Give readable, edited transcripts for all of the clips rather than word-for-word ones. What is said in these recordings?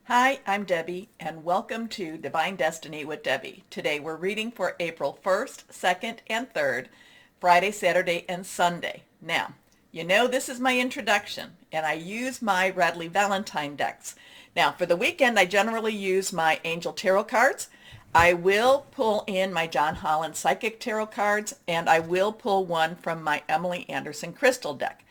Hi, I'm Debbie, and welcome to Divine Destiny with Debbie. Today we're reading for April 1st, 2nd, and 3rd, Friday, Saturday, and Sunday. Now, you know this is my introduction, and I use my Radley Valentine decks. Now, for the weekend, I generally use my Angel Tarot cards. I will pull in my John Holland Psychic Tarot cards, and I will pull one from my Emily Anderson Crystal deck.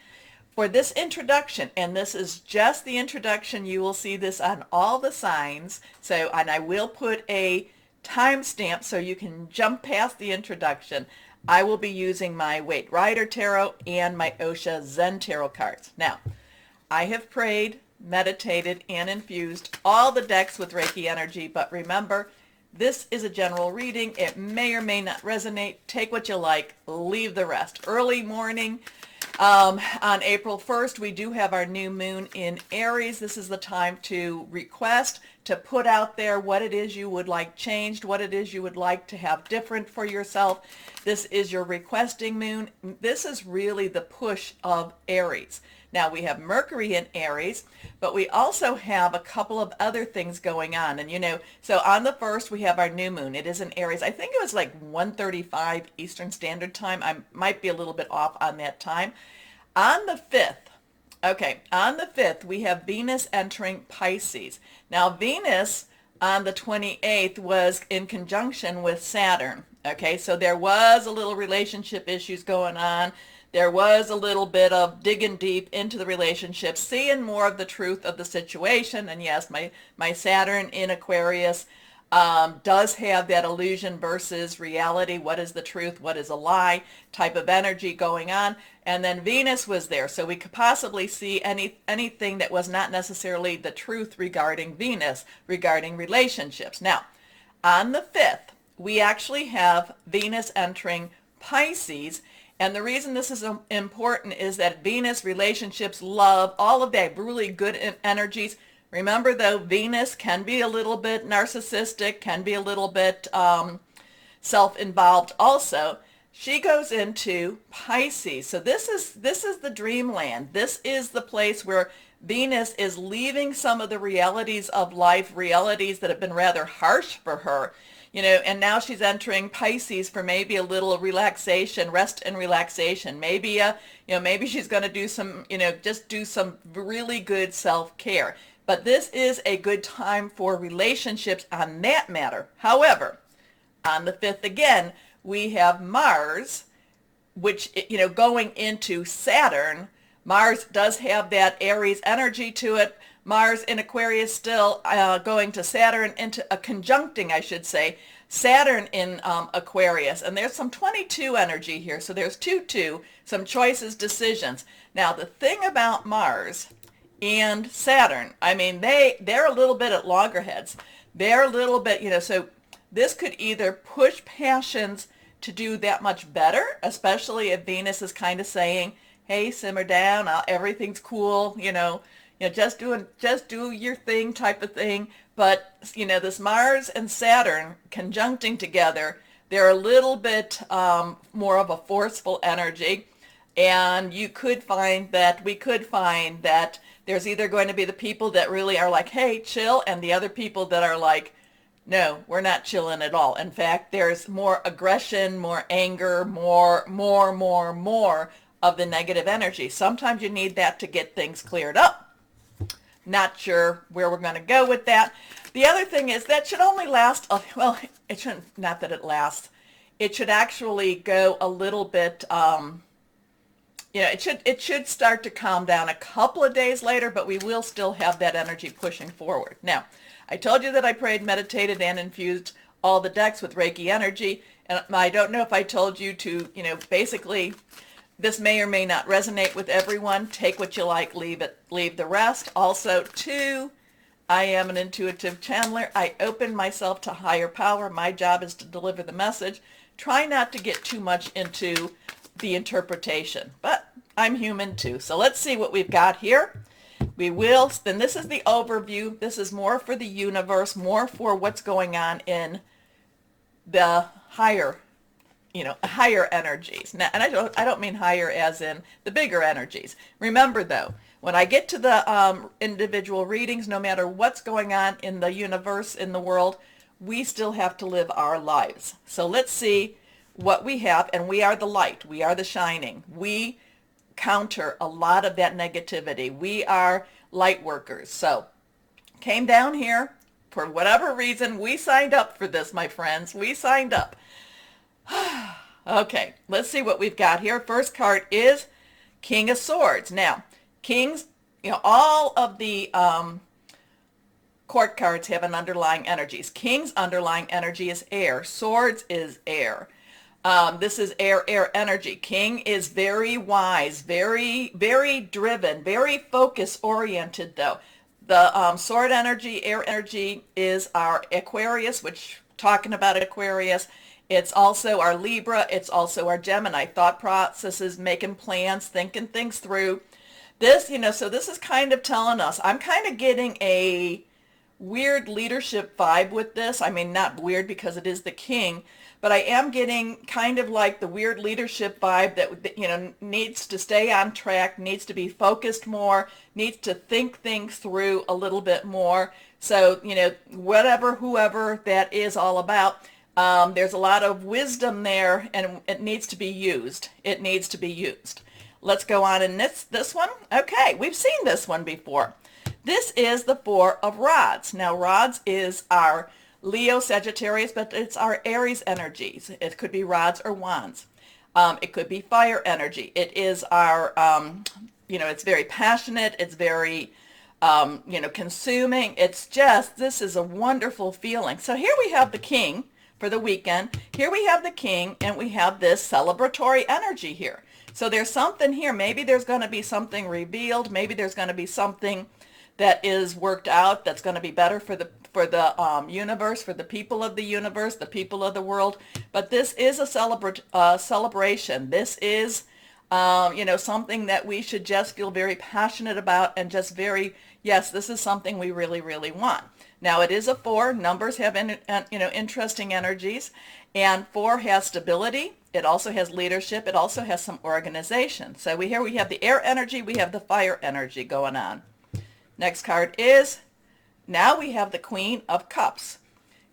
For this introduction, and this is just the introduction, you will see this on all the signs. So, and I will put a timestamp so you can jump past the introduction. I will be using my Waite Rider Tarot and my Osha Zen Tarot cards. Now, I have prayed, meditated, and infused all the decks with Reiki energy, but remember, this is a general reading. It may or may not resonate. Take what you like, leave the rest. Early morning, on April 1st, we do have our new moon in Aries. This is the time to request, to put out there what it is you would like changed, what it is you would like to have different for yourself. This is your requesting moon. This is really the push of Aries. Now, we have Mercury in Aries, but we also have a couple of other things going on. And so on the 1st, we have our new moon. It is in Aries. I think it was like 1:35 Eastern Standard Time. I might be a little bit off on that time. On the 5th, we have Venus entering Pisces. Now, Venus on the 28th was in conjunction with Saturn. Okay, so there was a little relationship issues going on. There was a little bit of digging deep into the relationship, seeing more of the truth of the situation. And yes, my Saturn in Aquarius does have that illusion versus reality. What is the truth? What is a lie? Type of energy going on. And then Venus was there. So we could possibly see anything that was not necessarily the truth regarding Venus, regarding relationships. Now, on the 5th, we actually have Venus entering Pisces. And the reason this is important is that Venus, relationships, love, all of that really good energies. Remember, though, Venus can be a little bit narcissistic, can be a little bit self-involved also. She goes into Pisces. So this is the dreamland. This is the place where Venus is leaving some of the realities of life, realities that have been rather harsh for her. And now she's entering Pisces for maybe a little relaxation, rest and relaxation. Maybe, maybe she's going to do some, just do some really good self-care. But this is a good time for relationships on that matter. However, on the 5th again, we have Mars, which, going into Saturn. Mars does have that Aries energy to it. Mars in Aquarius still going to Saturn, into a conjuncting, I should say, Saturn in Aquarius. And there's some 22 energy here. So there's 2-2, some choices, decisions. Now, the thing about Mars and Saturn, I mean, they're a little bit at loggerheads. They're a little bit, so this could either push passions to do that much better, especially if Venus is kind of saying, hey, simmer down, everything's cool, just do your thing type of thing. But, this Mars and Saturn conjuncting together, they're a little bit more of a forceful energy. And we could find that there's either going to be the people that really are like, hey, chill, and the other people that are like, no, we're not chilling at all. In fact, there's more aggression, more anger, more of the negative energy. Sometimes you need that to get things cleared up. Not sure where we're going to go with that. The other thing is that should only last, it shouldn't, not that it lasts. It should actually go a little bit, it should start to calm down a couple of days later, but we will still have that energy pushing forward. Now, I told you that I prayed, meditated, and infused all the decks with Reiki energy. And I don't know if I told you to, basically, this may or may not resonate with everyone. Take what you like, leave the rest. Also, too, I am an intuitive channeler. I open myself to higher power. My job is to deliver the message. Try not to get too much into the interpretation, but I'm human too. So let's see what we've got here. Then this is the overview. This is more for the universe, more for what's going on in the higher higher energies. Now, and I don't mean higher as in the bigger energies. Remember, though, When I get to the individual readings, no matter what's going on in the universe, in the world, we still have to live our lives. So let's see what we have, and we are the light. We are the shining. We counter a lot of that negativity. We are light workers. So came down here for whatever reason. We signed up for this, my friends. We signed up. Okay, let's see what we've got here. First card is King of Swords. Now, kings, all of the court cards have an underlying energies. King's underlying energy is air. Swords is air. This is air energy. King is very wise, very, very driven, very focus oriented though. The sword energy, air energy is our Aquarius, which talking about Aquarius, it's also our Libra, it's also our Gemini. Thought processes, making plans, thinking things through. This, so this is kind of telling us, I'm kind of getting a weird leadership vibe with this. I mean, not weird because it is the king, but I am getting kind of like the weird leadership vibe that, needs to stay on track, needs to be focused more, needs to think things through a little bit more. So, whoever that is all about, there's a lot of wisdom there, and it needs to be used. It needs to be used. Let's go on in this one. Okay, we've seen this one before. This is the Four of Rods. Now, Rods is our Leo, Sagittarius, but it's our Aries energies. It could be rods or wands. It could be fire energy. It is our, it's very passionate. It's very, consuming. It's just, this is a wonderful feeling. So here we have the king for the weekend. Here we have the king, and we have this celebratory energy here. So there's something here. Maybe there's going to be something revealed. Maybe there's going to be something that is worked out that's going to be better for the universe, for the people of the universe, the people of the world. But this is a celebration. This is, something that we should just feel very passionate about, and just very, yes, this is something we really, really want. Now, it is a 4. Numbers have, interesting energies, and 4 has stability. It also has leadership. It also has some organization. So we have the air energy. We have the fire energy going on. Next card is, now we have the Queen of Cups.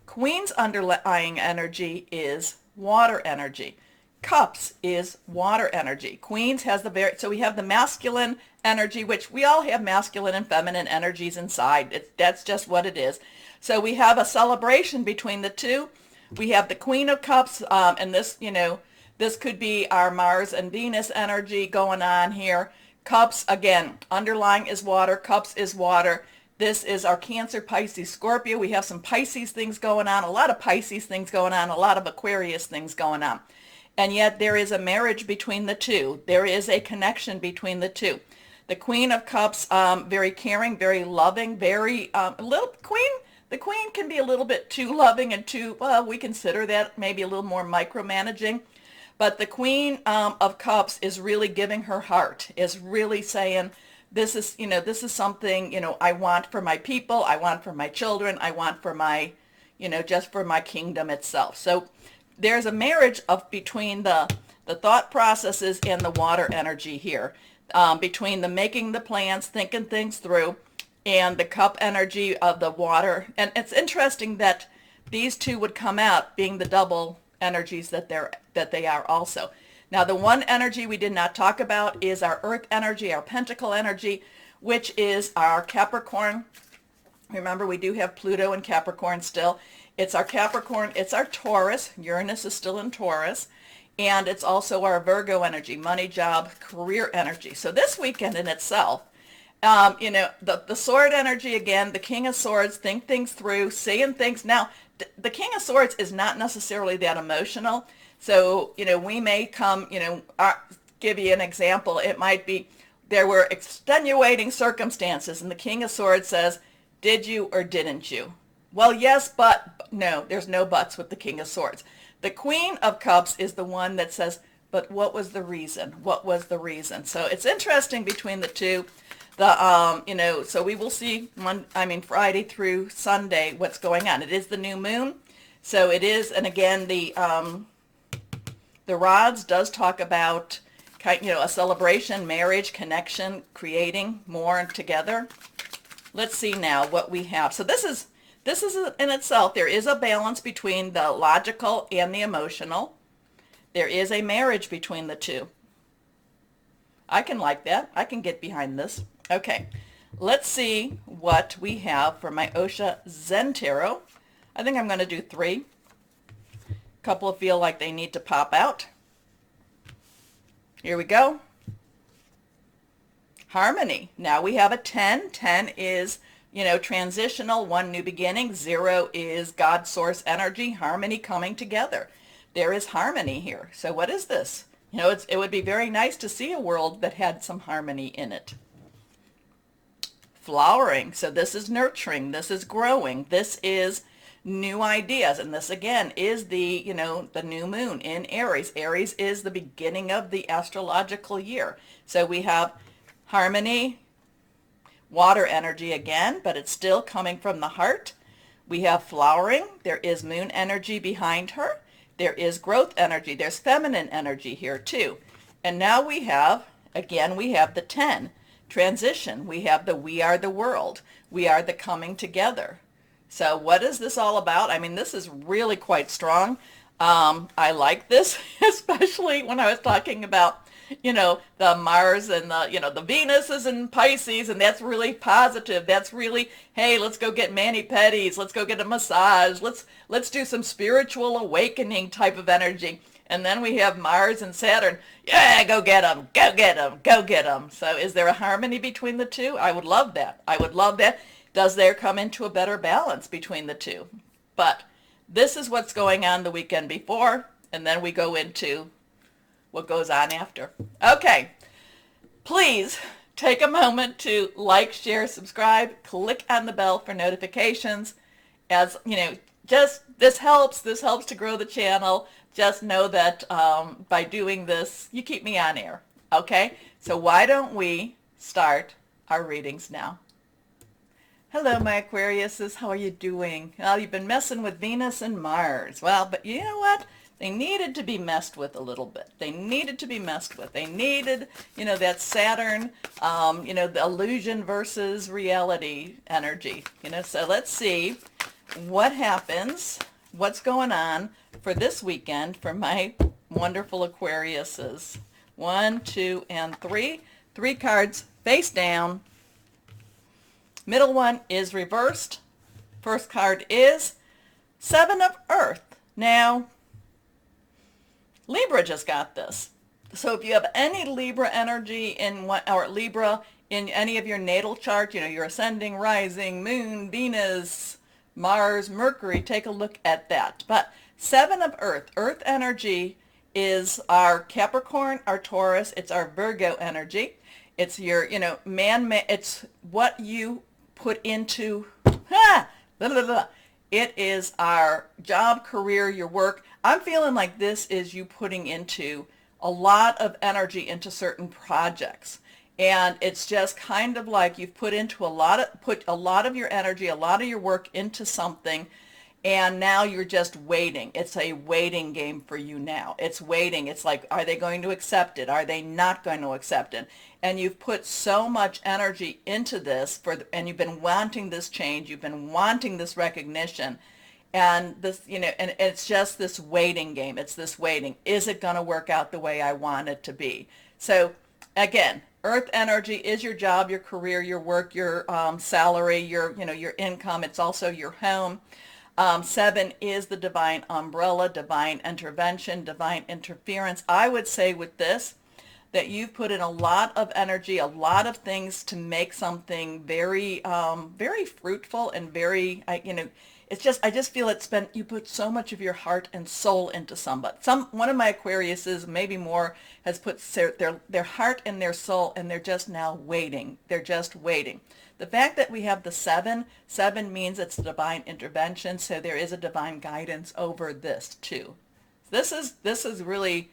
Queen's underlying energy is water energy. Cups is water energy. Queens has so we have the masculine energy, which we all have masculine and feminine energies inside. That's just what it is. So we have a celebration between the two. We have the Queen of Cups, and this, this could be our Mars and Venus energy going on here. Cups, again, underlying is water. Cups is water. This is our Cancer, Pisces, Scorpio. We have some Pisces things going on, a lot of Pisces things going on, a lot of Aquarius things going on. And yet there is a marriage between the two. There is a connection between the two. The Queen of Cups, very caring, very loving, very, the Queen can be a little bit too loving and too, well, we consider that maybe a little more micromanaging. But the Queen of Cups is really giving her heart, is really saying, this is something, I want for my people, I want for my children, I want for my, just for my kingdom itself. So there's a marriage between the thought processes and the water energy here, between the making the plans, thinking things through, and the cup energy of the water. And it's interesting that these two would come out being the double energies that they are also. Now, the one energy we did not talk about is our earth energy, our pentacle energy, which is our Capricorn. Remember, we do have Pluto and Capricorn still. It's our Capricorn, it's our Taurus. Uranus is still in Taurus. And it's also our Virgo energy, money, job, career energy. So this weekend in itself, the sword energy, again, the King of Swords, think things through, saying things. Now, the King of Swords is not necessarily that emotional. So, we may come, give you an example. It might be there were extenuating circumstances, and the King of Swords says, did you or didn't you? Well, yes, but no, there's no buts with the King of Swords. The Queen of Cups is the one that says, but what was the reason? What was the reason? So it's interesting between the two. So we will see Friday through Sunday what's going on. It is the new moon. So it is, and again, the rods does talk about a celebration, marriage, connection, creating more together. Let's see now what we have. So this is in itself, there is a balance between the logical and the emotional. There is a marriage between the two. I can like that. I can get behind this. Okay, let's see what we have for my Osha Zen Tarot. I think I'm going to do 3. A couple feel like they need to pop out. Here we go. Harmony. Now we have a 10. 10 is, transitional, 1 new beginning. 0 is God source energy, harmony coming together. There is harmony here. So what is this? It would be very nice to see a world that had some harmony in it. Flowering. So this is nurturing. This is growing. This is new ideas. And this again is the new moon in Aries. Aries is the beginning of the astrological year. So we have harmony, water energy again, but it's still coming from the heart. We have flowering. There is moon energy behind her. There is growth energy. There's feminine energy here too. And now we have the 10. Transition. We have the we are the world. We are the coming together. So what is this all about? I mean, this is really quite strong. I like this, especially when I was talking about, the Mars and the Venus is in Pisces, and that's really positive. That's really, hey, let's go get mani-pedis. Let's go get a massage. Let's do some spiritual awakening type of energy. And then we have Mars and Saturn. Yeah, go get them, go get them, go get them. So is there a harmony between the two? I would love that. I would love that. Does there come into a better balance between the two? But this is what's going on the weekend before, and then we go into what goes on after. Okay, please take a moment to like, share, subscribe, click on the bell for notifications. As just this helps to grow the channel. Just know that by doing this, you keep me on air. Okay, so why don't we start our readings now? Hello, my Aquariuses. How are you doing? Well, you've been messing with Venus and Mars. Well, but you know what? They needed to be messed with a little bit. They needed to be messed with. They needed, that Saturn, the illusion versus reality energy. So let's see what happens, what's going on for this weekend for my wonderful Aquariuses. 1, 2, and 3. 3 cards face down. Middle one is reversed. First card is 7 of Earth. Now, Libra just got this. So if you have any Libra energy or Libra in any of your natal chart, your ascending, rising, moon, Venus, Mars, Mercury, take a look at that. But 7 of Earth. Earth energy is our Capricorn, our Taurus. It's our Virgo energy. It's your, it's what you put into, it is our job, career, your work. I'm feeling like this is you putting into a lot of energy into certain projects. And it's just kind of like you've put a lot of your energy, a lot of your work into something, and now you're just waiting. It's a waiting game for you now. It's waiting. It's like, are they going to accept it? Are they not going to accept it? And you've put so much energy into this, and you've been wanting this change. You've been wanting this recognition. And this, and it's just this waiting game. It's this waiting. Is it going to work out the way I want it to be? So again, Earth energy is your job, your career, your work, your salary, your income. It's also your home. 7 is the divine umbrella, divine intervention, divine interference. I would say with this that you've put in a lot of energy, a lot of things to make something very, very fruitful and very, I just feel you put so much of your heart and soul into somebody. One of my Aquariuses, maybe more, has put their heart and their soul, and they're just now waiting. They're just waiting. The fact that we have the 7 means it's divine intervention, so there is a divine guidance over this too. This is really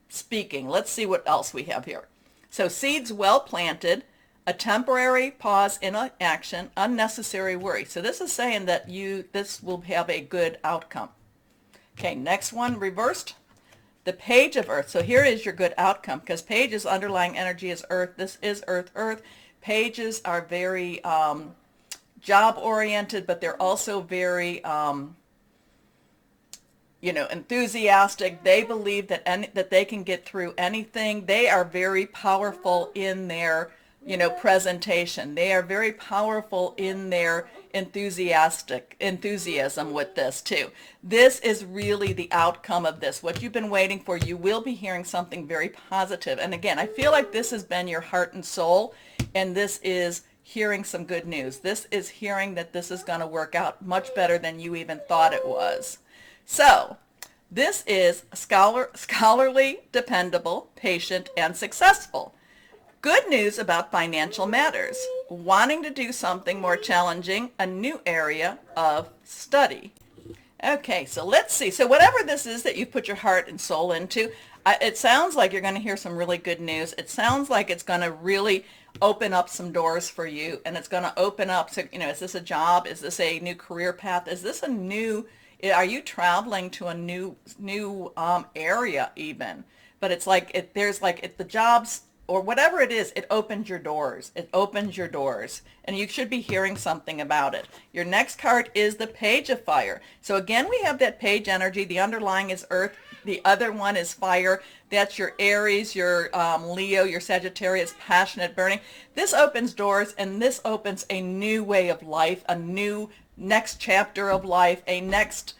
speaking. Let's see what else we have here. So seeds well planted, a temporary pause in action, unnecessary worry. So this is saying that this will have a good outcome. Okay, next one, reversed. the page of earth. So here is your good outcome, because pages underlying energy is earth. This is earth, earth. Pages are very job oriented, but they're also very enthusiastic. They believe that that they can get through anything. They are very powerful in their presentation. They are very powerful in their enthusiasm with this too. This is really the outcome of this. What you've been waiting for. You will be hearing something very positive. And again, I feel like this has been your heart and soul, and this is hearing some good news. This is hearing that this is going to work out much better than you even thought it was. So this is scholarly, dependable, patient, and successful. Good news about financial matters. Wanting to do something more challenging, a new area of study. Okay, so let's see. So whatever this is that you put your heart and soul into, it sounds like you're going to hear some really good news. It sounds like it's going to really open up some doors for you, and it's going to open up. So, is this a job? Is this a new career path? Is this a new, are you traveling to a new area even? But it's like, the jobs, or whatever it is, it opens your doors. It opens your doors. And you should be hearing something about it. Your next card is the Page of Fire. So again, we have that page energy. The underlying is earth. The other one is fire. That's your Aries, your Leo, your Sagittarius, passionate, burning. This opens doors, and this opens a new way of life, a new next chapter of life, a next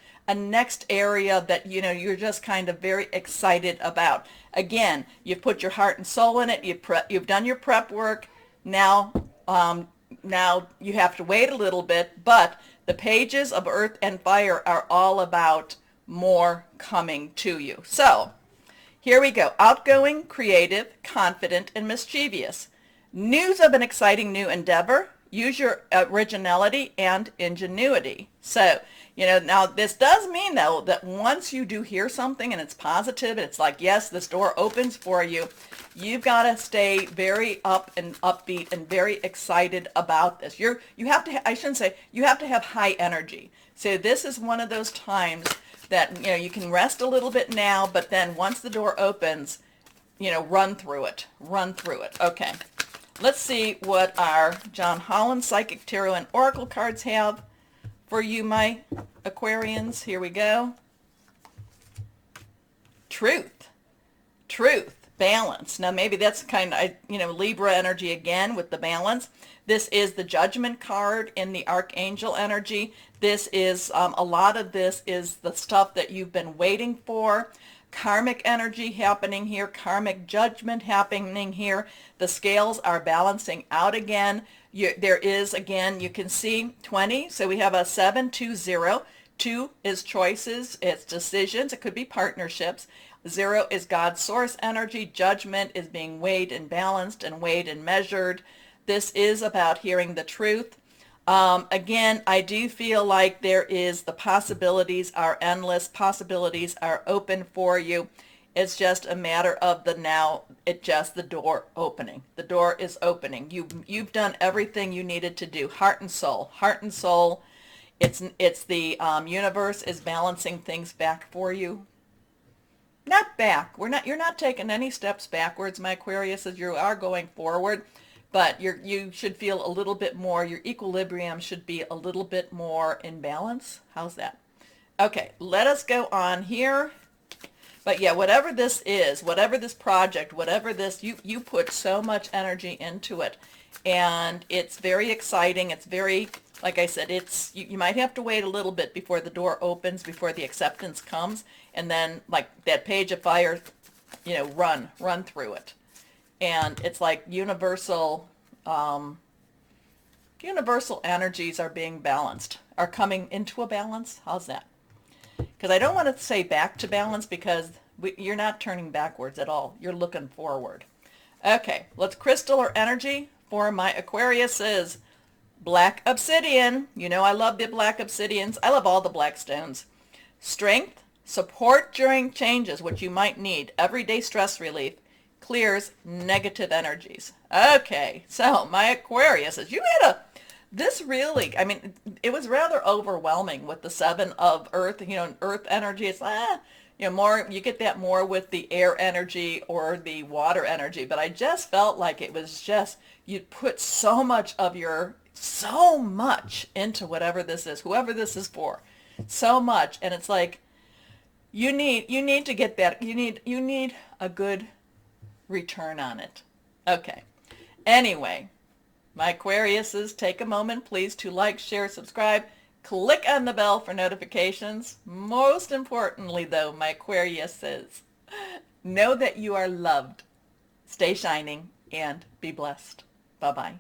area that you're just kind of very excited about. Again, you've put your heart and soul in it. You've done your prep work. Now you have to wait a little bit, but the pages of earth and fire are all about more coming to you. So here we go. Outgoing, creative, confident, and mischievous. News of an exciting new endeavor. Use your originality and ingenuity. So, now this does mean, though, that once you do hear something and it's positive, and it's like, yes, this door opens for you, you've got to stay very up and upbeat and very excited about this. You have to, I shouldn't say, you have to have high energy. So this is one of those times that, you can rest a little bit now, but then once the door opens, run through it. Run through it. Okay. Let's see what our John Holland Psychic Tarot and Oracle cards have for you, my Aquarians. Here we go. Truth. Truth. Balance. Now maybe that's kind of, Libra energy again with the balance. This is the Judgment card in the Archangel energy. This is, a lot of this is the stuff that you've been waiting for. Karmic energy happening here, karmic judgment happening here. The scales are balancing out again. There is, again, you can see 20. So we have a 7-2-0. 2 is choices, it's decisions, it could be partnerships. 0 is God's source energy. Judgment is being weighed and balanced and weighed and measured. This is about hearing the truth. Again, I do feel like the possibilities are endless. Possibilities are open for you. It's just a matter of the door opening. The door is opening. You've done everything you needed to do. Heart and soul. Heart and soul. It's the universe is balancing things back for you. Not back. You're not taking any steps backwards, my Aquarius, as you are going forward. But you should feel a little bit more, your equilibrium should be a little bit more in balance. How's that? Okay, let us go on here. But yeah, whatever this is, whatever this project, whatever this, you put so much energy into it. And it's very exciting. It's very, like I said, you might have to wait a little bit before the door opens, before the acceptance comes. And then, like that Page of Fire, run through it. And it's like universal energies are being balanced, are coming into a balance. How's that? Because I don't want to say back to balance, because you're not turning backwards at all. You're looking forward. Okay, let's crystal or energy for my Aquarius is black obsidian. I love the black obsidians. I love all the black stones. Strength, support during changes, which you might need. Everyday stress relief. Clears negative energies. Okay, so my Aquarius is, this really, it was rather overwhelming with the 7 of earth, earth energy. It's, You know, more, you get that more with the air energy or the water energy, but I just felt like it was just, you put so much of your, so much into whatever this is, whoever this is for, so much, and it's like, you need to get that, you need a good return on it. Okay. Anyway, my Aquariuses, take a moment, please, to like, share, subscribe, click on the bell for notifications. Most importantly, though, my Aquariuses, know that you are loved. Stay shining and be blessed. Bye-bye.